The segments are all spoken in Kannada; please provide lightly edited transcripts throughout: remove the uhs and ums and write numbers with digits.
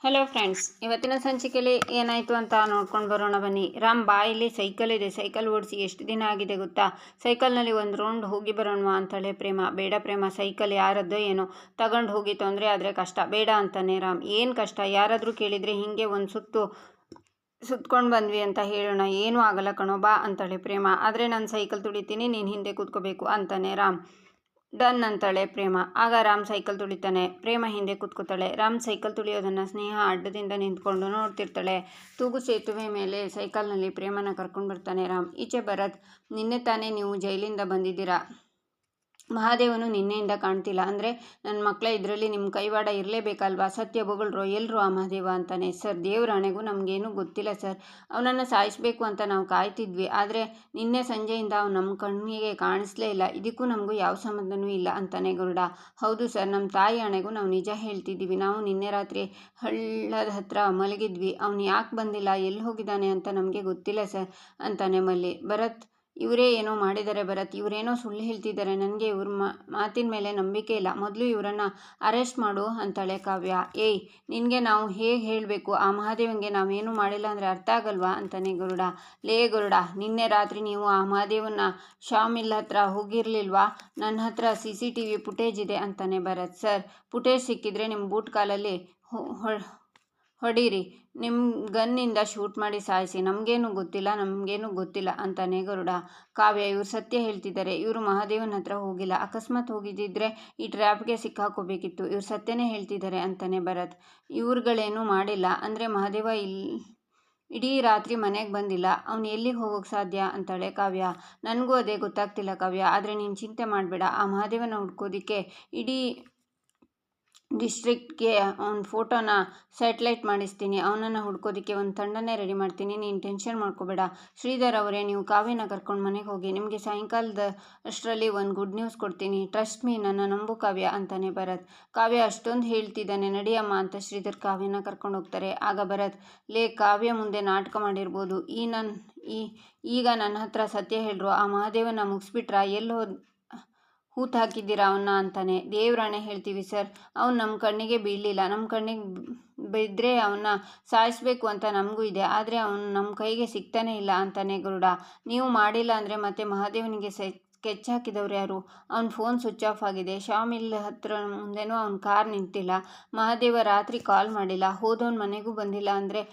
ಹಲೋ ಫ್ರೆಂಡ್ಸ್, ಇವತ್ತಿನ ಸಂಚಿಕೆಯಲ್ಲಿ ಏನಾಯಿತು ಅಂತ ನೋಡ್ಕೊಂಡು ಬರೋಣ ಬನ್ನಿ. ರಾಮ್ ಬಾಯಲ್ಲಿ ಸೈಕಲ್ ಇದೆ, ಸೈಕಲ್ ಓಡಿಸಿ ಎಷ್ಟು ದಿನ ಆಗಿದೆ ಗೊತ್ತಾ? ಸೈಕಲ್ನಲ್ಲಿ ಒಂದು ರೌಂಡ್ ಹೋಗಿ ಬರೋಣ ಅಂತಾಳೆ ಪ್ರೇಮ. ಬೇಡ ಪ್ರೇಮ, ಸೈಕಲ್ ಯಾರದ್ದೋ ಏನೋ, ತಗೊಂಡು ಹೋಗಿ ತೊಂದರೆ ಆದರೆ ಕಷ್ಟ, ಬೇಡ ಅಂತಾನೆ ರಾಮ್. ಏನು ಕಷ್ಟ? ಯಾರಾದರೂ ಕೇಳಿದರೆ ಹೀಗೆ ಒಂದು ಸುತ್ಕೊಂಡು ಬಂದ್ವಿ ಅಂತ ಹೇಳೋಣ, ಏನೂ ಆಗಲ್ಲ ಕಣೋ ಬಾ ಅಂತಾಳೆ ಪ್ರೇಮ. ಆದರೆ ನಾನು ಸೈಕಲ್ ತುಳಿತೀನಿ, ನೀನು ಹಿಂದೆ ಕೂತ್ಕೋಬೇಕು ಅಂತಾನೆ ರಾಮ್. ಡನ್ ಅಂತಾಳೆ ಪ್ರೇಮ. ಆಗ ರಾಮ್ ಸೈಕಲ್ ತುಳಿತಾನೆ, ಪ್ರೇಮ ಹಿಂದೆ ಕೂತ್ಕೋತಾಳೆ. ರಾಮ್ ಸೈಕಲ್ ತುಳಿಯೋದನ್ನು ಸ್ನೇಹ ಅಡ್ಡದಿಂದ ನಿಂತ್ಕೊಂಡು ನೋಡ್ತಿರ್ತಾಳೆ. ತೂಗು ಸೇತುವೆ ಮೇಲೆ ಸೈಕಲ್ನಲ್ಲಿ ಪ್ರೇಮನ ಕರ್ಕೊಂಡು ಬರ್ತಾನೆ ರಾಮ್. ಈಚೆ ಭರತ್, ನಿನ್ನೆ ತಾನೇ ನೀವು ಜೈಲಿಂದ ಬಂದಿದ್ದೀರಾ, ಮಹಾದೇವನು ನಿನ್ನೆಯಿಂದ ಕಾಣ್ತಿಲ್ಲ, ಅಂದರೆ ನನ್ನ ಮಕ್ಕಳ ಇದರಲ್ಲಿ ನಿಮ್ಮ ಕೈವಾಡ ಇರಲೇಬೇಕಲ್ವಾ? ಸತ್ಯ ಬೊಗಳ್ರೋ, ಎಲ್ಲರೂ ಆ ಮಹಾದೇವ ಅಂತಾನೆ. ಸರ್, ದೇವರಾಣೆಗೂ ನಮಗೇನೂ ಗೊತ್ತಿಲ್ಲ ಸರ್, ಅವನನ್ನು ಸಾಯಿಸಬೇಕು ಅಂತ ನಾವು ಕಾಯ್ತಿದ್ವಿ, ಆದರೆ ನಿನ್ನೆ ಸಂಜೆಯಿಂದ ಅವನು ನಮ್ಮ ಕಣ್ಣಿಗೆ ಕಾಣಿಸ್ಲೇ ಇಲ್ಲ, ಇದಕ್ಕೂ ನಮಗೂ ಯಾವ ಸಂಬಂಧನೂ ಇಲ್ಲ ಅಂತಾನೆ ಗರುಡ. ಹೌದು ಸರ್, ನಮ್ಮ ತಾಯಿ ಆಣೆಗೂ ನಾವು ನಿಜ ಹೇಳ್ತಿದ್ದೀವಿ, ನಾವು ನಿನ್ನೆ ರಾತ್ರಿ ಹಳ್ಳದ ಹತ್ರ ಮಲಗಿದ್ವಿ, ಅವನು ಯಾಕೆ ಬಂದಿಲ್ಲ, ಎಲ್ಲಿ ಹೋಗಿದ್ದಾನೆ ಅಂತ ನಮಗೆ ಗೊತ್ತಿಲ್ಲ ಸರ್ ಅಂತಾನೆ ಮಲ್ಲಿ. ಭರತ್, ಇವರೇ ಏನೋ ಮಾಡಿದ್ದಾರೆ ಭರತ್, ಇವರೇನೋ ಸುಳ್ಳು ಹೇಳ್ತಿದ್ದಾರೆ, ನನಗೆ ಇವ್ರ ಮಾತಿನ ಮೇಲೆ ನಂಬಿಕೆ ಇಲ್ಲ, ಮೊದಲು ಇವರನ್ನು ಅರೆಸ್ಟ್ ಮಾಡು ಅಂತಾಳೆ ಕಾವ್ಯ. ಏಯ್, ನಿನಗೆ ನಾವು ಹೇಗೆ ಹೇಳಬೇಕು, ಆ ಮಹಾದೇವನಿಗೆ ನಾವೇನು ಮಾಡಿಲ್ಲ ಅಂದರೆ ಅರ್ಥ ಆಗಲ್ವಾ ಅಂತಾನೆ ಗರುಡ. ಲೇ ಗರುಡ, ನಿನ್ನೆ ರಾತ್ರಿ ನೀವು ಆ ಮಹಾದೇವನ ಶಾ ಮಿಲ್ ಹತ್ರ ಹೋಗಿರಲಿಲ್ವಾ? ನನ್ನ ಹತ್ರ CCTV ಫುಟೇಜ್ ಇದೆ ಅಂತಾನೆ ಭರತ್. ಸರ್, ಫುಟೇಜ್ ಸಿಕ್ಕಿದ್ರೆ ನಿಮ್ಮ ಬೂಟ್ ಕಾಲಲ್ಲಿ ಹೊಡೀರಿ, ನಿಮ್ಮ ಗನ್ನಿಂದ ಶೂಟ್ ಮಾಡಿ ಸಾಯಿಸಿ, ನಮಗೇನು ಗೊತ್ತಿಲ್ಲ ಅಂತಾನೆ ಗರುಡ. ಕಾವ್ಯ, ಇವರು ಸತ್ಯ ಹೇಳ್ತಿದ್ದಾರೆ, ಇವರು ಮಹಾದೇವನ ಹತ್ರ ಹೋಗಿಲ್ಲ, ಅಕಸ್ಮಾತ್ ಹೋಗಿದ್ದಿದ್ರೆ ಈ ಟ್ರ್ಯಾಪ್ಗೆ ಸಿಕ್ಕಾಕೋಬೇಕಿತ್ತು, ಇವರು ಸತ್ಯನೇ ಹೇಳ್ತಿದ್ದಾರೆ ಅಂತಾನೆ ಭರತ್. ಇವ್ರುಗಳೇನೂ ಮಾಡಿಲ್ಲ ಅಂದರೆ ಮಹಾದೇವ ಇಡೀ ರಾತ್ರಿ ಮನೆಗೆ ಬಂದಿಲ್ಲ, ಅವನು ಎಲ್ಲಿಗೆ ಹೋಗೋಕ್ಕೆ ಸಾಧ್ಯ ಅಂತಾಳೆ ಕಾವ್ಯ. ನನಗೂ ಅದೇ ಗೊತ್ತಾಗ್ತಿಲ್ಲ ಕಾವ್ಯ, ಆದರೆ ನೀನು ಚಿಂತೆ ಮಾಡಬೇಡ, ಆ ಮಹಾದೇವನ ಹುಡ್ಕೋದಿಕ್ಕೆ ಇಡೀ ಡಿಸ್ಟ್ರಿಕ್ಟ್ಗೆ ಅವನ ಫೋಟೋನ ಸ್ಯಾಟಲೈಟ್ ಮಾಡಿಸ್ತೀನಿ, ಅವನನ್ನು ಹುಡ್ಕೋದಕ್ಕೆ ಒಂದು ತಂಡನೇ ರೆಡಿ ಮಾಡ್ತೀನಿ, ನೀನು ಟೆನ್ಷನ್ ಮಾಡ್ಕೋಬೇಡ. ಶ್ರೀಧರ್ ಅವರೇ, ನೀವು ಕಾವ್ಯನ ಕರ್ಕೊಂಡು ಮನೆಗೆ ಹೋಗಿ, ನಿಮಗೆ ಸಾಯಂಕಾಲದ ಅಷ್ಟರಲ್ಲಿ ಒಂದು ಗುಡ್ ನ್ಯೂಸ್ ಕೊಡ್ತೀನಿ, ಟ್ರಸ್ಟ್ ಮೀ, ನನ್ನ ನಂಬು ಕಾವ್ಯ ಅಂತಾನೆ ಭರತ್. ಕಾವ್ಯ ಅಷ್ಟೊಂದು ಹೇಳ್ತಿದ್ದಾನೆ, ನಡಿಯಮ್ಮ ಅಂತ ಶ್ರೀಧರ್ ಕಾವ್ಯನ ಕರ್ಕೊಂಡು ಹೋಗ್ತಾರೆ. ಆಗ ಭರತ್, ಲೇ ಕಾವ್ಯ ಮುಂದೆ ನಾಟಕ ಮಾಡಿರ್ಬೋದು, ಈಗ ನನ್ನ ಹತ್ರ ಸತ್ಯ ಹೇಳ್ರು, ಆ ಮಹಾದೇವನ ಮುಗಿಸ್ಬಿಟ್ರಾ, ಎಲ್ಲಿ ಹೂತು ಹಾಕಿದ್ದೀರಾ ಅವನ್ನ ಅಂತಾನೆ. ದೇವರಾಣೆ ಹೇಳ್ತೀವಿ ಸರ್, ಅವ್ನು ನಮ್ಮ ಕಣ್ಣಿಗೆ ಬೀಳಲಿಲ್ಲ, ನಮ್ಮ ಕಣ್ಣಿಗೆ ಬಿದ್ದರೆ ಅವನ್ನ ಸಾಯಿಸಬೇಕು ಅಂತ ನಮಗೂ ಇದೆ, ಆದರೆ ಅವನು ನಮ್ಮ ಕೈಗೆ ಸಿಗ್ತಾನೆ ಇಲ್ಲ ಅಂತಾನೆ ಗರುಡ. ನೀವು ಮಾಡಿಲ್ಲ ಅಂದರೆ ಮತ್ತೆ ಮಹಾದೇವನಿಗೆ ಸ್ಕೆಚ್ ಹಾಕಿದವ್ರು ಯಾರು? ಅವ್ನ ಫೋನ್ ಸ್ವಿಚ್ ಆಫ್ ಆಗಿದೆ, ಶಾ ಮಿಲ್ ಹತ್ರ ಮುಂದೆನೂ ಅವ್ನ ಕಾರ್ ನಿಂತಿಲ್ಲ, ಮಹಾದೇವ ರಾತ್ರಿ ಕಾಲ್ ಮಾಡಿಲ್ಲ, ಹೋದವನು ಮನೆಗೂ ಬಂದಿಲ್ಲ, ಅಂದರೆ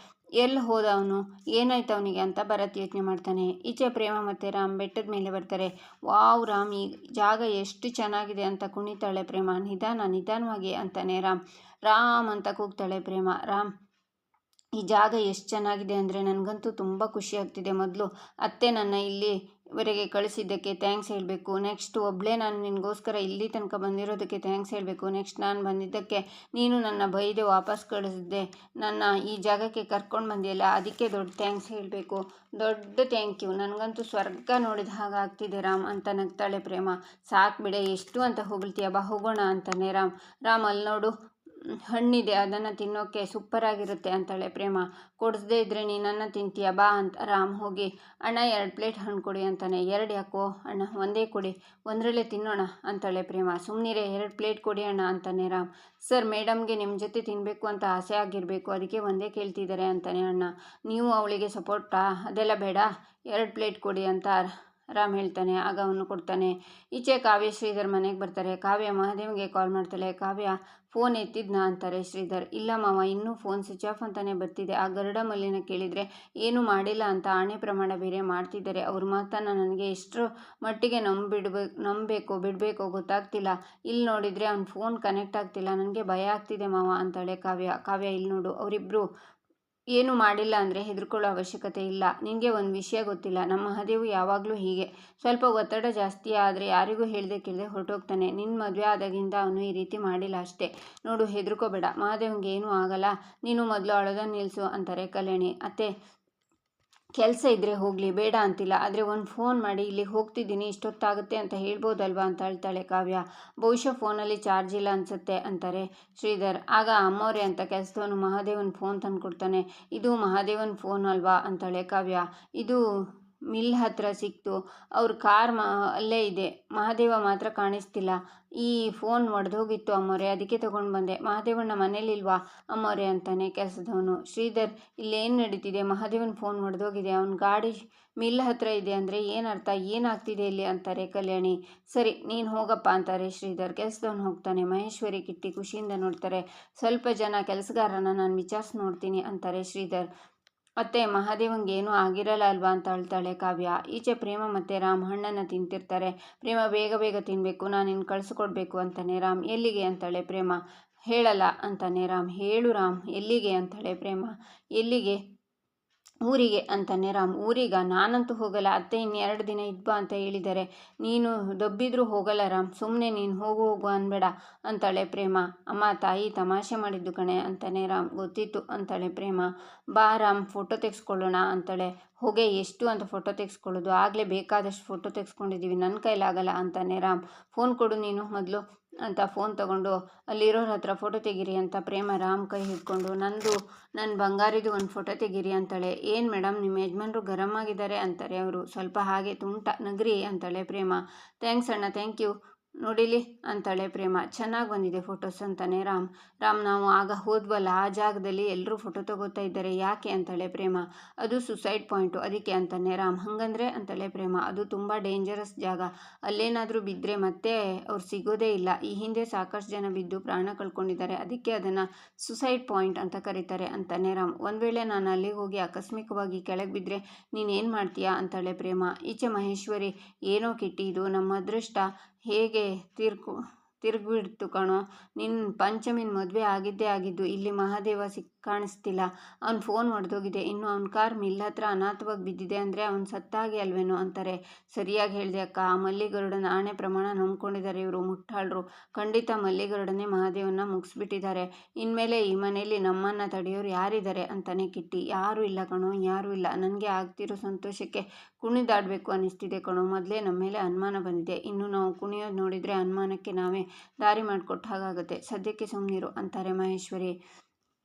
ಎಲ್ಲಿ ಹೋದ ಅವನು, ಏನಾಯ್ತು ಅವನಿಗೆ ಅಂತ ಭರತ್ ಯೋಚನೆ ಮಾಡ್ತಾನೆ. ಈಚೆ ಪ್ರೇಮ ಮತ್ತು ರಾಮ್ ಬೆಟ್ಟದ ಮೇಲೆ ಬರ್ತಾರೆ. ವಾವ್ ರಾಮ್, ಈ ಜಾಗ ಎಷ್ಟು ಚೆನ್ನಾಗಿದೆ ಅಂತ ಕುಣಿತಾಳೆ ಪ್ರೇಮ. ನಿಧಾನವಾಗಿ ಅಂತಾನೆ ರಾಮ್. ರಾಮ್ ಅಂತ ಕೂಗ್ತಾಳೆ ಪ್ರೇಮ. ರಾಮ್, ಈ ಜಾಗ ಎಷ್ಟು ಚೆನ್ನಾಗಿದೆ ಅಂದರೆ ನನಗಂತೂ ತುಂಬ ಖುಷಿ ಆಗ್ತಿದೆ, ಮೊದಲು ಅತ್ತೆ ನನ್ನ ಇಲ್ಲಿವರೆಗೆ ಕಳಿಸಿದ್ದಕ್ಕೆ ಥ್ಯಾಂಕ್ಸ್ ಹೇಳಬೇಕು, ನೆಕ್ಸ್ಟ್ ಒಬ್ಬಳೇ ನಾನು ನಿನಗೋಸ್ಕರ ಇಲ್ಲಿ ತನಕ ಬಂದಿರೋದಕ್ಕೆ ಥ್ಯಾಂಕ್ಸ್ ಹೇಳಬೇಕು, ನೆಕ್ಸ್ಟ್ ನಾನು ಬಂದಿದ್ದಕ್ಕೆ ನೀನು ನನ್ನ ಬೈದೆ ವಾಪಸ್ ಕಳಿಸಿದ್ದೆ, ನನ್ನ ಈ ಜಾಗಕ್ಕೆ ಕರ್ಕೊಂಡು ಬಂದಿಯಲ್ಲ ಅದಕ್ಕೆ ದೊಡ್ಡ ಥ್ಯಾಂಕ್ಸ್ ಹೇಳಬೇಕು, ದೊಡ್ಡ ಥ್ಯಾಂಕ್ ಯು, ನನಗಂತೂ ಸ್ವರ್ಗ ನೋಡಿದ ಹಾಗೆ ಆಗ್ತಿದೆ ರಾಮ್ ಅಂತ ನಗ್ತಾಳೆ ಪ್ರೇಮ. ಸಾಕು ಬಿಡೆ, ಎಷ್ಟು ಅಂತ ಹೊಗಳ್ತೀಯ, ಬಾ ಹೋಗೋಣ ಅಂತಾನೆ ರಾಮ್. ರಾಮ್, ಅಲ್ಲಿ ನೋಡು ಹಣ್ಣಿದೆ, ಅದನ್ನು ತಿನ್ನೋಕ್ಕೆ ಸೂಪರಾಗಿರುತ್ತೆ ಅಂತಾಳೆ ಪ್ರೇಮ. ಕೊಡಿಸ್ದೇ ಇದ್ದರೆ ನೀನನ್ನು ತಿಂತೀಯ, ಬಾ ಅಂತ ರಾಮ್ ಹೋಗಿ, ಅಣ್ಣ 2 ಪ್ಲೇಟ್ ಹಣ್ಣು ಕೊಡಿ ಅಂತಾನೆ. 2 ಯಾಕೋ ಅಣ್ಣ, ಒಂದೇ ಕೊಡಿ, ಒಂದರಲ್ಲೇ ತಿನ್ನೋಣ ಅಂತಾಳೆ ಪ್ರೇಮ. ಸುಮ್ಮನಿರೇ, 2 ಪ್ಲೇಟ್ ಕೊಡಿ ಅಣ್ಣ ಅಂತಾನೆ ರಾಮ್. ಸರ್, ಮೇಡಮ್ಗೆ ನಿಮ್ಮ ಜೊತೆ ತಿನ್ನಬೇಕು ಅಂತ ಆಸೆ ಆಗಿರಬೇಕು, ಅದಕ್ಕೆ ಒಂದೇ ಕೇಳ್ತಿದ್ದಾರೆ ಅಂತಾನೆ ಅಣ್ಣ. ನೀವು ಅವಳಿಗೆ ಸಪೋರ್ಟಾ? ಅದೆಲ್ಲ ಬೇಡ, 2 ಪ್ಲೇಟ್ ಕೊಡಿ ಅಂತ ರಾಮ್ ಹೇಳ್ತಾನೆ. ಆಗ ಅವನು ಕೊಡ್ತಾನೆ. ಈಚೆ ಕಾವ್ಯ ಶ್ರೀಧರ್ ಮನೆಗೆ ಬರ್ತಾರೆ. ಕಾವ್ಯ ಮಹಾದೇವ್ಗೆ ಕಾಲ್ ಮಾಡ್ತಾಳೆ. ಕಾವ್ಯ, ಫೋನ್ ಎತ್ತಿದ್ನಾ ಅಂತಾರೆ ಶ್ರೀಧರ್. ಇಲ್ಲ ಮಾವ, ಇನ್ನೂ ಫೋನ್ ಸ್ವಿಚ್ ಆಫ್ ಅಂತಾನೆ ಬರ್ತಿದೆ, ಆ ಗರುಡ ಮಲ್ಲಿನ ಕೇಳಿದರೆ ಏನೂ ಮಾಡಿಲ್ಲ ಅಂತ ಆಣೆ ಪ್ರಮಾಣ ಬೇರೆ ಮಾಡ್ತಿದ್ದಾರೆ, ಅವ್ರ ಮಾತನ್ನು ನನಗೆ ಎಷ್ಟರ ಮಟ್ಟಿಗೆ ನಂಬಬೇಕೋ ಬಿಡಬೇಕೋ ಗೊತ್ತಾಗ್ತಿಲ್ಲ, ಇಲ್ಲಿ ನೋಡಿದರೆ ಅವ್ನ ಫೋನ್ ಕನೆಕ್ಟ್ ಆಗ್ತಿಲ್ಲ, ನನಗೆ ಭಯ ಆಗ್ತಿದೆ ಮಾವ ಅಂತಾಳೆ ಕಾವ್ಯ. ಕಾವ್ಯ, ಇಲ್ಲಿ ನೋಡು, ಅವರಿಬ್ಬರು ಏನು ಮಾಡಿಲ್ಲ ಅಂದರೆ ಹೆದರ್ಕೊಳ್ಳೋ ಅವಶ್ಯಕತೆ ಇಲ್ಲ, ನಿನಗೆ ಒಂದು ವಿಷಯ ಗೊತ್ತಿಲ್ಲ, ನಮ್ಮ ಮಹಾದೇವು ಯಾವಾಗಲೂ ಹೀಗೆ, ಸ್ವಲ್ಪ ಒತ್ತಡ ಜಾಸ್ತಿ ಆದರೆ ಯಾರಿಗೂ ಹೇಳ್ದೆ ಕೇಳದೆ ಹೊರಟೋಗ್ತಾನೆ, ನಿನ್ನ ಮದುವೆ ಆದಾಗಿಂದ ಅವನು ಈ ರೀತಿ ಮಾಡಿಲ್ಲ ಅಷ್ಟೇ, ನೋಡು ಹೆದರ್ಕೋಬೇಡ, ಮಹಾದೇವ್ಗೆ ಏನೂ ಆಗಲ್ಲ, ನೀನು ಮೊದಲು ಅಳೋದನ್ನು ನಿಲ್ಲಿಸು ಅಂತಾರೆ ಕಲ್ಯಾಣಿ. ಅತ್ತೆ, ಕೆಲಸ ಇದ್ದರೆ ಹೋಗಲಿ, ಬೇಡ ಅಂತಿಲ್ಲ, ಆದರೆ ಒಂದು ಫೋನ್ ಮಾಡಿ ಇಲ್ಲಿಗೆ ಹೋಗ್ತಿದ್ದೀನಿ, ಇಷ್ಟೊತ್ತಾಗುತ್ತೆ ಅಂತ ಹೇಳ್ಬೋದಲ್ವಾ ಅಂತ ಹೇಳ್ತಾಳೆ ಕಾವ್ಯ. ಬಹುಶಃ ಫೋನಲ್ಲಿ ಚಾರ್ಜ್ ಇಲ್ಲ ಅನಿಸುತ್ತೆ ಅಂತಾರೆ ಶ್ರೀಧರ್. ಆಗ ಅಮ್ಮವ್ರೆ ಅಂತ ಕೆಲಸದವನು ಮಹಾದೇವನ ಫೋನ್ ತಂದು ಕೊಡ್ತಾನೆ. ಇದು ಮಹಾದೇವನ ಫೋನ್ ಅಲ್ವಾ ಅಂತಾಳೆ ಕಾವ್ಯ. ಇದು ಮಿಲ್ ಹತ್ರ ಸಿಕ್ತು. ಅವ್ರ ಕಾರ್ ಅಲ್ಲೇ ಇದೆ. ಮಹಾದೇವ ಮಾತ್ರ ಕಾಣಿಸ್ತಿಲ್ಲ. ಈ ಫೋನ್ ಒಡೆದೋಗಿತ್ತು ಅಮ್ಮೋರೆ, ಅದಕ್ಕೆ ತಗೊಂಡು ಬಂದೆ. ಮಹಾದೇವಣ್ಣ ಮನೇಲಿಲ್ವಾ ಅಮ್ಮೋರೆ ಅಂತಾನೆ ಕೆಲಸದವನು. ಶ್ರೀಧರ್, ಇಲ್ಲೇನು ನಡೀತಿದೆ? ಮಹಾದೇವನ ಫೋನ್ ಒಡೆದೋಗಿದೆ, ಅವನ ಗಾಡಿ ಮಿಲ್ ಹತ್ರ ಇದೆ ಅಂದರೆ ಏನರ್ಥ? ಏನಾಗ್ತಿದೆ ಇಲ್ಲಿ ಅಂತಾರೆ ಕಲ್ಯಾಣಿ. ಸರಿ ನೀನು ಹೋಗಪ್ಪ ಅಂತಾರೆ ಶ್ರೀಧರ್. ಕೆಲಸದವನು ಹೋಗ್ತಾನೆ. ಮಹೇಶ್ವರಿ ಕಿಟ್ಟಿ ಖುಷಿಯಿಂದ ನೋಡ್ತಾರೆ. ಸ್ವಲ್ಪ ಜನ ಕೆಲಸಗಾರನ ನಾನು ವಿಚಾರಿಸಿ ನೋಡ್ತೀನಿ ಅಂತಾರೆ ಶ್ರೀಧರ್. ಅತ್ತೆ, ಮಹಾದೇವಂಗೆ ಏನೂ ಆಗಿರಲ್ಲ ಅಲ್ವಾ ಅಂತ ಅಳ್ತಾಳೆ ಕಾವ್ಯ. ಈಚೆ ಪ್ರೇಮ ಮತ್ತು ರಾಮ್ ಹಣ್ಣನ್ನು ತಿಂತಿರ್ತಾರೆ. ಪ್ರೇಮ ಬೇಗ ಬೇಗ ತಿನ್ನಬೇಕು, ನಾನು ಇನ್ನು ಕಳಿಸ್ಕೊಡ್ಬೇಕು ಅಂತಾನೆ ರಾಮ್. ಎಲ್ಲಿಗೆ ಅಂತಾಳೆ ಪ್ರೇಮ. ಹೇಳಲ್ಲ ಅಂತಾನೆ ರಾಮ್. ಹೇಳು ರಾಮ್, ಎಲ್ಲಿಗೆ ಅಂತಾಳೆ ಪ್ರೇಮ. ಎಲ್ಲಿಗೆ? ಊರಿಗೆ ಅಂತಾನೆ ರಾಮ್. ಊರಿಗ? ನಾನಂತೂ ಹೋಗಲ್ಲ. ಅತ್ತೆ ಇನ್ನು2 ದಿನ ಇದ್ಬಾ ಅಂತ ಹೇಳಿದ್ದಾರೆ. ನೀನು ದಬ್ಬಿದ್ರೂ ಹೋಗಲ್ಲ ರಾಮ್. ಸುಮ್ಮನೆ ನೀನು ಹೋಗು ಹೋಗು ಅನ್ಬೇಡ ಅಂತಾಳೆ ಪ್ರೇಮ. ಅಮ್ಮ, ತಾಯಿ ತಮಾಷೆ ಮಾಡಿದ್ದು ಕಣೆ ಅಂತಾನೆ ರಾಮ್. ಗೊತ್ತಿತ್ತು ಅಂತಾಳೆ ಪ್ರೇಮ. ಬಾ ರಾಮ್, ಫೋಟೋ ತೆಗೆಸ್ಕೊಳ್ಳೋಣ ಅಂತಾಳೆ. ಹೊಗೆ ಎಷ್ಟು ಅಂತ ಫೋಟೋ ತೆಗೆಸ್ಕೊಳ್ಳೋದು? ಆಗಲೇ ಬೇಕಾದಷ್ಟು ಫೋಟೋ ತೆಗೆಸ್ಕೊಂಡಿದ್ದೀವಿ, ನನ್ನ ಕೈಲಾಗಲ್ಲ ಅಂತಾನೆ ರಾಮ್. ಫೋನ್ ಕೊಡು ನೀನು ಮೊದಲು ಅಂತ ಫೋನ್ ತಗೊಂಡು ಅಲ್ಲಿರೋರ ಹತ್ರ ಫೋಟೋ ತೆಗೀರಿ ಅಂತ ಪ್ರೇಮ ರಾಮ್ ಕೈ ಹಿಡ್ಕೊಂಡು ನನ್ನ ಬಂಗಾರಿದು ಒಂದು ಫೋಟೋ ತೆಗೀರಿ ಅಂತಾಳೆ. ಏನು ಮೇಡಮ್, ನಿಮ್ಮ ಯಜಮಾನ್ರು ಗರಂ ಆಗಿದ್ದಾರೆ ಅಂತಾರೆ ಅವರು. ಸ್ವಲ್ಪ ಹಾಗೆ ತುಂಟ ನಗ್ರಿ ಅಂತಾಳೆ ಪ್ರೇಮ. ಥ್ಯಾಂಕ್ಸ್ ಅಣ್ಣ, ಥ್ಯಾಂಕ್ ಯು. ನೋಡಿಲಿ ಅಂತಾಳೆ ಪ್ರೇಮ. ಚೆನ್ನಾಗಿ ಬಂದಿದೆ ಫೋಟೋಸ್ ಅಂತಾನೆ ರಾಮ್. ನಾವು ಆಗ ಹೋದ್ವಲ್ಲ, ಆ ಜಾಗದಲ್ಲಿ ಎಲ್ಲರೂ ಫೋಟೋ ತಗೋತಾ ಇದ್ದಾರೆ, ಯಾಕೆ ಅಂತಾಳೆ ಪ್ರೇಮ. ಅದು ಸುಸೈಡ್ ಪಾಯಿಂಟು, ಅದಕ್ಕೆ ಅಂತಾನೆ ರಾಮ್. ಹಾಗಂದ್ರೆ ಅಂತಾಳೆ ಪ್ರೇಮ. ಅದು ತುಂಬ ಡೇಂಜರಸ್ ಜಾಗ. ಅಲ್ಲೇನಾದರೂ ಬಿದ್ದರೆ ಮತ್ತೆ ಅವ್ರು ಸಿಗೋದೇ ಇಲ್ಲ. ಈ ಹಿಂದೆ ಸಾಕಷ್ಟು ಜನ ಬಿದ್ದು ಪ್ರಾಣ ಕಳ್ಕೊಂಡಿದ್ದಾರೆ, ಅದಕ್ಕೆ ಅದನ್ನು ಸುಸೈಡ್ ಪಾಯಿಂಟ್ ಅಂತ ಕರೀತಾರೆ ಅಂತಾನೆ ರಾಮ್. ಒಂದು ವೇಳೆ ನಾನು ಅಲ್ಲಿಗೆ ಹೋಗಿ ಆಕಸ್ಮಿಕವಾಗಿ ಕೆಳಗೆ ಬಿದ್ದರೆ ನೀನೇನು ಮಾಡ್ತೀಯಾ ಅಂತಾಳೆ ಪ್ರೇಮ. ಈಚೆ ಮಹೇಶ್ವರಿ, ಏನೋ ಕಿಟ್ಟಿ, ಇದು ನಮ್ಮ ಅದೃಷ್ಟ ಹೇಗೆ ತಿರುಗ್ಬಿಡ್ತು ಕಣೋ. ನಿನ್ನ ಪಂಚಮಿನ ಮದುವೆ ಆಗಿದ್ದೇ ಆಗಿದ್ದು. ಇಲ್ಲಿ ಮಹಾದೇವ ಕಾಣಿಸ್ತಿಲ್ಲ, ಅವ್ನ ಫೋನ್ ಒಡೆದೋಗಿದೆ, ಇನ್ನು ಅವ್ನ ಕಾರ್ ಮಿಲ್ ಹತ್ರ ಅನಾಥವಾಗಿ ಬಿದ್ದಿದೆ ಅಂದರೆ ಅವ್ನು ಸತ್ತಾಗೆ ಅಲ್ವೇನೋ ಅಂತಾರೆ. ಸರಿಯಾಗಿ ಹೇಳಿದೆ ಅಕ್ಕ. ಆ ಮಲ್ಲಿಗರುಡನ ಆಣೆ ಪ್ರಮಾಣ ನಂಬ್ಕೊಂಡಿದ್ದಾರೆ ಇವರು ಮುಟ್ಟಾಳರು. ಖಂಡಿತ ಮಲ್ಲಿಗರುಡನೇ ಮಹಾದೇವನ್ನ ಮುಗಿಸ್ಬಿಟ್ಟಿದ್ದಾರೆ. ಇನ್ಮೇಲೆ ಈ ಮನೆಯಲ್ಲಿ ನಮ್ಮನ್ನು ತಡೆಯೋರು ಯಾರಿದ್ದಾರೆ ಅಂತಾನೆ ಕಿಟ್ಟಿ. ಯಾರೂ ಇಲ್ಲ ಕಣೋ, ಯಾರೂ ಇಲ್ಲ. ನನಗೆ ಆಗ್ತಿರೋ ಸಂತೋಷಕ್ಕೆ ಕುಣಿದಾಡಬೇಕು ಅನ್ನಿಸ್ತಿದೆ ಕಣೋ. ಮೊದಲೇ ನಮ್ಮ ಮೇಲೆ ಅನುಮಾನ ಬಂದಿದೆ, ಇನ್ನು ನಾವು ಕುಣಿಯೋದು ನೋಡಿದರೆ ಅನುಮಾನಕ್ಕೆ ನಾವೇ ದಾರಿ ಮಾಡಿಕೊಟ್ಟ ಹಾಗಾಗುತ್ತೆ. ಸದ್ಯಕ್ಕೆ ಸುಮ್ಮನಿರು ಅಂತಾರೆ ಮಹೇಶ್ವರಿ.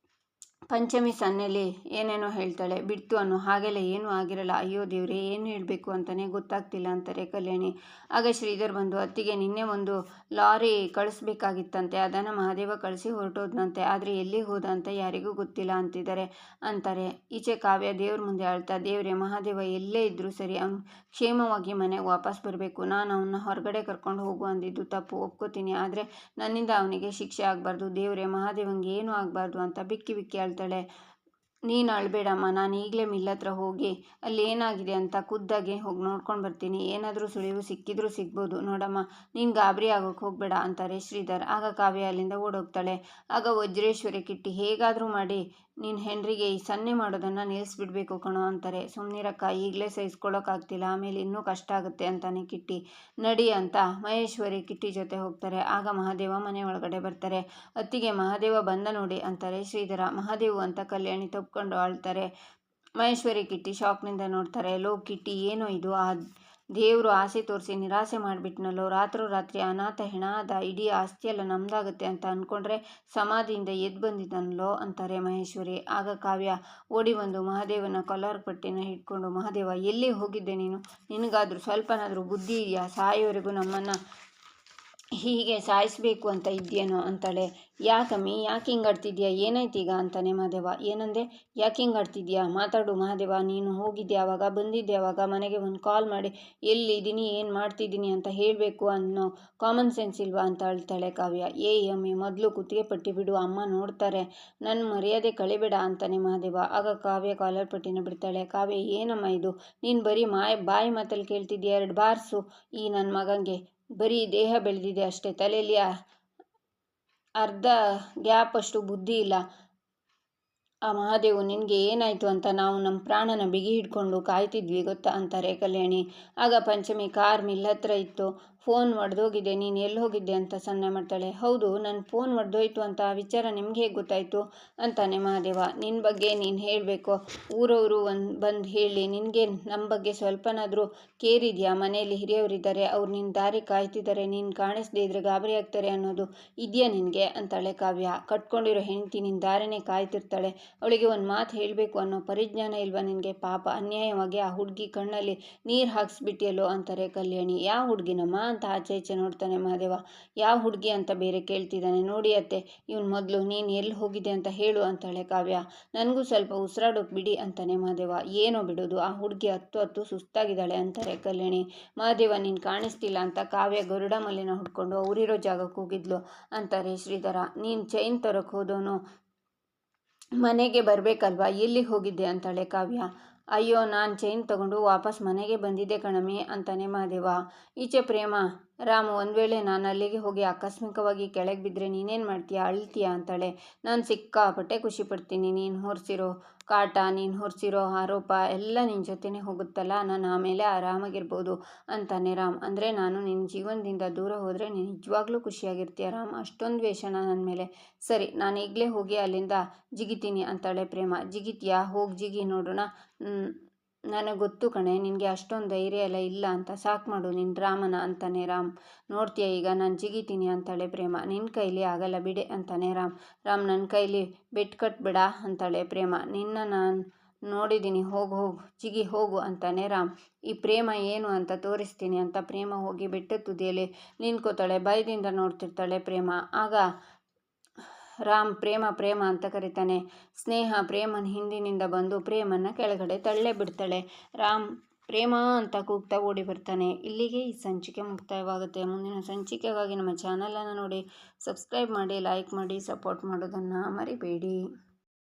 ಪಂಚಮಿ ಸನ್ನೆಯಲ್ಲಿ ಏನೇನೋ ಹೇಳ್ತಾಳೆ. ಬಿಡ್ತು ಅನ್ನೋ, ಹಾಗೆಲ್ಲ ಏನೂ ಆಗಿರಲ್ಲ. ಅಯ್ಯೋ ದೇವ್ರೆ, ಏನು ಹೇಳಬೇಕು ಅಂತಲೇ ಗೊತ್ತಾಗ್ತಿಲ್ಲ ಅಂತಾರೆ ಕಲ್ಯಾಣಿ. ಆಗ ಶ್ರೀಧರ್ ಬಂದು, ಅತ್ತಿಗೆ ನಿನ್ನೆ ಒಂದು ಲಾರಿ ಕಳಿಸ್ಬೇಕಾಗಿತ್ತಂತೆ, ಅದನ್ನು ಮಹಾದೇವ ಕಳಿಸಿ ಹೊರಟೋದ್ನಂತೆ, ಆದರೆ ಎಲ್ಲಿಗೆ ಹೋದ ಅಂತ ಯಾರಿಗೂ ಗೊತ್ತಿಲ್ಲ ಅಂತಾರೆ. ಈಚೆ ಕಾವ್ಯ ದೇವ್ರ ಮುಂದೆ ಅಳ್ತಾ, ದೇವ್ರೆ, ಮಹಾದೇವ ಎಲ್ಲೇ ಇದ್ರೂ ಸರಿ, ಅವ್ನು ಕ್ಷೇಮವಾಗಿ ಮನೆಗೆ ವಾಪಸ್ ಬರಬೇಕು. ನಾನು ಅವನ್ನ ಹೊರಗಡೆ ಕರ್ಕೊಂಡು ಹೋಗು ಅಂದಿದ್ದು ತಪ್ಪು, ಒಪ್ಕೋತೀನಿ. ಆದರೆ ನನ್ನಿಂದ ಅವನಿಗೆ ಶಿಕ್ಷೆ ಆಗಬಾರ್ದು. ದೇವ್ರೆ, ಮಹಾದೇವಂಗೆ ಏನೂ ಆಗಬಾರ್ದು ಅಂತ ಬಿಕ್ಕಿ ಬಿಕ್ಕಿ ಅಳ್ತಾಳೆ. ನೀನು ಅಳಬೇಡಮ್ಮ, ನಾನು ಈಗಲೇ ಮಿಲ್ ಹತ್ರ ಹೋಗಿ ಅಲ್ಲಿ ಏನಾಗಿದೆ ಅಂತ ಖುದ್ದಾಗಿ ಹೋಗಿ ನೋಡ್ಕೊಂಡು ಬರ್ತೀನಿ. ಏನಾದರೂ ಸುಳಿವು ಸಿಕ್ಕಿದ್ರೂ ಸಿಗ್ಬೋದು. ನೋಡಮ್ಮ, ನೀನು ಗಾಬರಿ ಆಗೋಕ್ಕೆ ಹೋಗಬೇಡ ಅಂತಾರೆ ಶ್ರೀಧರ್. ಆಗ ಕಾವ್ಯ ಅಲ್ಲಿಂದ ಓಡೋಗ್ತಾಳೆ. ಆಗ ವಜ್ರೇಶ್ವರಿ ಕಿಟ್ಟಿ, ಹೇಗಾದರೂ ಮಾಡಿ ನೀನು ಹೆನ್ರಿಗೆ ಈ ಸನ್ನೆ ಮಾಡೋದನ್ನು ನಿಲ್ಲಿಸ್ಬಿಡ್ಬೇಕು ಕಣೋ ಅಂತಾರೆ. ಸುಮ್ಮನಿರಕ್ಕ, ಈಗಲೇ ಸಹಿಸ್ಕೊಳ್ಳೋಕ್ಕಾಗ್ತಿಲ್ಲ, ಆಮೇಲೆ ಇನ್ನೂ ಕಷ್ಟ ಆಗುತ್ತೆ ಅಂತಾನೆ ಕಿಟ್ಟಿ. ನಡಿ ಅಂತ ಮಹೇಶ್ವರಿ ಕಿಟ್ಟಿ ಜೊತೆ ಹೋಗ್ತಾರೆ. ಆಗ ಮಹಾದೇವ ಮನೆ ಒಳಗಡೆ ಬರ್ತಾರೆ. ಅತ್ತಿಗೆ, ಮಹಾದೇವ ಬಂದ ನೋಡಿ ಅಂತಾರೆ ಶ್ರೀಧರ. ಮಹಾದೇವು ಅಂತ ಕಲ್ಯಾಣಿ ತಪ್ಕೊಂಡು ಆಳ್ತಾರೆ. ಮಹೇಶ್ವರಿ ಕಿಟ್ಟಿ ಶಾಕ್ನಿಂದ ನೋಡ್ತಾರೆ. ಲೋ ಕಿಟ್ಟಿ, ಏನೋ ಇದು? ಆ ದೇವರು ಆಸೆ ತೋರಿಸಿ ನಿರಾಸೆ ಮಾಡಿಬಿಟ್ನಲ್ಲೋ. ರಾತ್ರೋರಾತ್ರಿ ಅನಾಥ ಹೆಣ ಆದ, ಇಡೀ ಆಸ್ತಿಯೆಲ್ಲ ನಮ್ದಾಗುತ್ತೆ ಅಂತ ಅಂದ್ಕೊಂಡ್ರೆ ಸಮಾಧಿಯಿಂದ ಎದ್ದು ಬಂದಿದ್ದಾನಲ್ಲೋ ಅಂತಾರೆ ಮಹೇಶ್ವರಿ. ಆಗ ಕಾವ್ಯ ಓಡಿ ಬಂದು ಮಹಾದೇವನ ಕೊಲಾರ್ ಪಟ್ಟಿನ ಹಿಡ್ಕೊಂಡು, ಮಹಾದೇವ, ಎಲ್ಲಿ ಹೋಗಿದ್ದೆ ನೀನು? ನಿನಗಾದ್ರೂ ಸ್ವಲ್ಪನಾದರೂ ಬುದ್ಧಿ ಇದೆಯಾ? ಸಾಯೋವರೆಗೂ ನಮ್ಮನ್ನು ಹೀಗೆ ಸಾಯಿಸಬೇಕು ಅಂತ ಇದೆಯೇನೋ ಅಂತಾಳೆ. ಯಾಕಮ್ಮಿ, ಯಾಕೆ ಹಿಂಗೆ ಆಡ್ತಿದ್ಯಾ? ಏನಾಯ್ತು ಈಗ ಅಂತಾನೆ ಮಹಾದೇವ. ಏನಂದೆ? ಯಾಕೆ ಹಿಂಗೆ ಆಡ್ತಿದ್ಯಾ? ಮಾತಾಡು ಮಹಾದೇವ. ನೀನು ಹೋಗಿದ್ದೆ ಯಾವಾಗ, ಬಂದಿದ್ದೆ ಯಾವಾಗ? ಮನೆಗೆ ಒಂದು ಕಾಲ್ ಮಾಡಿ ಎಲ್ಲಿದ್ದೀನಿ, ಏನು ಮಾಡ್ತಿದ್ದೀನಿ ಅಂತ ಹೇಳಬೇಕು ಅನ್ನೋ ಕಾಮನ್ ಸೆನ್ಸ್ ಇಲ್ವಾ ಅಂತ ಅಳ್ತಾಳೆ ಕಾವ್ಯ. ಅಮ್ಮಿ, ಮೊದಲು ಕುತ್ತಿಗೆ ಪಟ್ಟಿ ಬಿಡು, ಅಮ್ಮ ನೋಡ್ತಾರೆ, ನನ್ನ ಮರ್ಯಾದೆ ಕಳಿಬೇಡ ಅಂತಾನೆ ಮಹಾದೇವ. ಆಗ ಕಾವ್ಯ ಕಾಲರ್ ಪಟ್ಟಿನ ಬಿಡ್ತಾಳೆ. ಕಾವ್ಯ, ಏನಮ್ಮ ಇದು? ನೀನು ಬರೀ ಬಾಯಿ ಮಾತಲ್ಲಿ ಕೇಳ್ತಿದ್ಯಾ? 2 ಬಾರ್ಸು ಈ ನನ್ನ ಮಗಂಗೆ. ಬರೀ ದೇಹ ಬೆಳೆದಿದೆ ಅಷ್ಟೇ, ತಲೆಯಲ್ಲಿ ಅರ್ಧ ಗ್ಯಾಪ್ ಅಷ್ಟು ಬುದ್ಧಿ ಇಲ್ಲ. ಆ ಮಹಾದೇವು ನಿನಗೆ ಏನಾಯಿತು ಅಂತ ನಾವು ನಮ್ಮ ಪ್ರಾಣನ ಬಿಗಿ ಹಿಡ್ಕೊಂಡು ಕಾಯ್ತಿದ್ವಿ ಗೊತ್ತಾ ಅಂತಾರೆ ಕಲ್ಯಾಣಿ. ಆಗ ಪಂಚಮಿ ಕಾರ್ ಮಿಲ್ ಹತ್ರ ಇತ್ತು. ಫೋನ್ ಒಡೆದೋಗಿದೆ, ನೀನು ಎಲ್ಲಿ ಹೋಗಿದ್ದೆ ಅಂತ ಸನ್ನೆ ಮಾಡ್ತಾಳೆ. ಹೌದು, ನನ್ನ ಫೋನ್ ಒಡೆದೋಯ್ತು ಅಂತ ಆ ವಿಚಾರ ನಿಮ್ಗೆ ಹೇಗೆ ಗೊತ್ತಾಯಿತು ಅಂತಾನೆ ಮಹಾದೇವ. ನಿನ್ನ ಬಗ್ಗೆ ನೀನು ಹೇಳಬೇಕು, ಊರವರು ಬಂದು ಹೇಳಿ, ನಿನಗೆ ನಮ್ಮ ಬಗ್ಗೆ ಸ್ವಲ್ಪನಾದರೂ ಕೇರ್ ಇದೆಯಾ? ಮನೆಯಲ್ಲಿ ಹಿರಿಯವರಿದ್ದಾರೆ, ಅವ್ರು ನಿನ್ನ ದಾರಿ ಕಾಯ್ತಿದ್ದಾರೆ, ನೀನು ಕಾಣಿಸ್ದೇ ಇದ್ರೆ ಗಾಬರಿ ಆಗ್ತಾರೆ ಅನ್ನೋದು ಇದೆಯಾ ನಿನಗೆ ಅಂತಾಳೆ ಕಾವ್ಯ. ಕಟ್ಕೊಂಡಿರೋ ಹೆಂಡತಿ ನಿನ್ನ ದಾರಿನೇ ಕಾಯ್ತಿರ್ತಾಳೆ, ಅವಳಿಗೆ ಒಂದು ಮಾತು ಹೇಳಬೇಕು ಅನ್ನೋ ಪರಿಜ್ಞಾನ ಇಲ್ವಾ ನಿನಗೆ? ಪಾಪ, ಅನ್ಯಾಯವಾಗಿ ಆ ಹುಡುಗಿ ಕಣ್ಣಲ್ಲಿ ನೀರು ಹಾಕ್ಸ್ಬಿಟ್ಟಿಯಲ್ಲೋ ಅಂತಾರೆ ಕಲ್ಯಾಣಿ. ಯಾವ ಹುಡುಗಿನಮ್ಮ ಅಂತ ಆಚೆ ಈಚೆ ನೋಡ್ತಾನೆ ಮಹಾದೇವ. ಯಾವ ಹುಡುಗಿ ಅಂತ ಬೇರೆ ಕೇಳ್ತಿದ್ದಾನೆ. ನೋಡಿ ಅತ್ತೆ, ಇವನು ಮೊದಲು ನೀನು ಎಲ್ಲಿ ಹೋಗಿದೆ ಅಂತ ಹೇಳು ಅಂತಾಳೆ ಕಾವ್ಯ. ನನಗೂ ಸ್ವಲ್ಪ ಉಸಿರಾಡೋಕೆ ಬಿಡಿ ಅಂತಾನೆ ಮಹಾದೇವ. ಏನೋ ಬಿಡೋದು, ಆ ಹುಡುಗಿ ಹತ್ತು ಸುಸ್ತಾಗಿದ್ದಾಳೆ ಅಂತಾರೆ ಕಲ್ಯಾಣಿ. ಮಹಾದೇವ, ನೀನು ಕಾಣಿಸ್ತಿಲ್ಲ ಅಂತ ಕಾವ್ಯ ಗರುಡ ಮಲ್ಲಿನ ಹುಡ್ಕೊಂಡು ಅವರಿರೋ ಜಾಗಕ್ಕೆ ಹೋಗಿದ್ಲು ಅಂತಾರೆ ಶ್ರೀಧರ. ನೀನು ಚೈನ್ ತರೋಕೆ ಹೋದವನು ಮನೆಗೆ ಬರಬೇಕಲ್ವಾ, ಎಲ್ಲಿಗೆ ಹೋಗಿದ್ದೆ ಅಂತಾಳೆ ಕಾವ್ಯ. ಅಯ್ಯೋ, ನಾನು ಚೈನ್ ತಗೊಂಡು ವಾಪಸ್ ಮನೆಗೆ ಬಂದಿದ್ದೆ ಕಣಮಿ ಅಂತಾನೆ ಮಹಾದೇವ. ಈಚೆ ಪ್ರೇಮ, ರಾಮು, ಒಂದು ವೇಳೆ ನಾನು ಅಲ್ಲಿಗೆ ಹೋಗಿ ಆಕಸ್ಮಿಕವಾಗಿ ಕೆಳಗೆ ಬಿದ್ದರೆ ನೀನೇನು ಮಾಡ್ತೀಯಾ? ಅಳ್ತೀಯಾ ಅಂತಾಳೆ. ನಾನು ಸಿಕ್ಕಾಪಟ್ಟೆ ಖುಷಿ ಪಡ್ತೀನಿ. ನೀನು ಹೊರಿಸಿರೋ ಕಾಟ, ನೀನು ಹೊರಿಸಿರೋ ಆರೋಪ ಎಲ್ಲ ನಿನ್ನ ಜೊತೆನೇ ಹೋಗುತ್ತಲ್ಲ, ನಾನು ಆಮೇಲೆ ಆರಾಮಾಗಿರ್ಬೋದು ಅಂತಾನೆ ರಾಮ್. ಅಂದರೆ ನಾನು ನಿನ್ನ ಜೀವನದಿಂದ ದೂರ ಹೋದರೆ ನೀನು ನಿಜವಾಗ್ಲೂ ಖುಷಿಯಾಗಿರ್ತೀಯ ರಾಮ್? ಅಷ್ಟೊಂದು ದ್ವೇಷನ ನನ್ನ ಮೇಲೆ? ಸರಿ, ನಾನು ಈಗಲೇ ಹೋಗಿ ಅಲ್ಲಿಂದ ಜಿಗಿತೀನಿ ಅಂತಾಳೆ ಪ್ರೇಮ. ಜಿಗಿತೀಯಾ? ಹೋಗಿ ಜಿಗಿ ನೋಡೋಣ. ನನಗೆ ಗೊತ್ತು ಕಣೆ, ನಿನಗೆ ಅಷ್ಟೊಂದು ಧೈರ್ಯ ಎಲ್ಲ ಇಲ್ಲ ಅಂತ. ಸಾಕು ಮಾಡು ನಿನ್ನ ಡ್ರಾಮನ ಅಂತಾನೆ ರಾಮ್. ನೋಡ್ತೀಯ ಈಗ ನಾನು ಜಿಗಿತೀನಿ ಅಂತಾಳೆ ಪ್ರೇಮ. ನಿನ್ನ ಕೈಲಿ ಆಗಲ್ಲ ಬಿಡೆ ಅಂತಾನೆ ರಾಮ್. ನನ್ನ ಕೈಲಿ ಬೆಟ್ ಕಟ್ಬೇಡ ಅಂತಾಳೆ ಪ್ರೇಮ. ನಿನ್ನ ನಾನು ನೋಡಿದ್ದೀನಿ, ಹೋಗು ಜಿಗಿ ಹೋಗು ಅಂತಾನೆ ರಾಮ್. ಈ ಪ್ರೇಮ ಏನು ಅಂತ ತೋರಿಸ್ತೀನಿ ಅಂತ ಪ್ರೇಮ ಹೋಗಿ ಬೆಟ್ಟದ ತುದಿಯಲ್ಲಿ ನಿಂತ್ಕೋತಾಳೆ. ಭಯದಿಂದ ನೋಡ್ತಿರ್ತಾಳೆ ಪ್ರೇಮ. ಆಗ ರಾಮ್ ಪ್ರೇಮ ಅಂತ ಕರೀತಾನೆ. ಸ್ನೇಹ ಪ್ರೇಮನ ಹಿಂದಿನಿಂದ ಬಂದು ಪ್ರೇಮನ ಕೆಳಗಡೆ ತಳ್ಳೇ ಬಿಡ್ತಾಳೆ. ರಾಮ್ ಪ್ರೇಮ ಅಂತ ಕೂಗ್ತಾ ಓಡಿ ಬರ್ತಾನೆ. ಇಲ್ಲಿಗೆ ಈ ಸಂಚಿಕೆ ಮುಕ್ತಾಯವಾಗುತ್ತೆ. ಮುಂದಿನ ಸಂಚಿಕೆಗಾಗಿ ನಮ್ಮ ಚಾನಲನ್ನು ನೋಡಿ, ಸಬ್ಸ್ಕ್ರೈಬ್ ಮಾಡಿ, ಲೈಕ್ ಮಾಡಿ, ಸಪೋರ್ಟ್ ಮಾಡೋದನ್ನು ಮರಿಬೇಡಿ.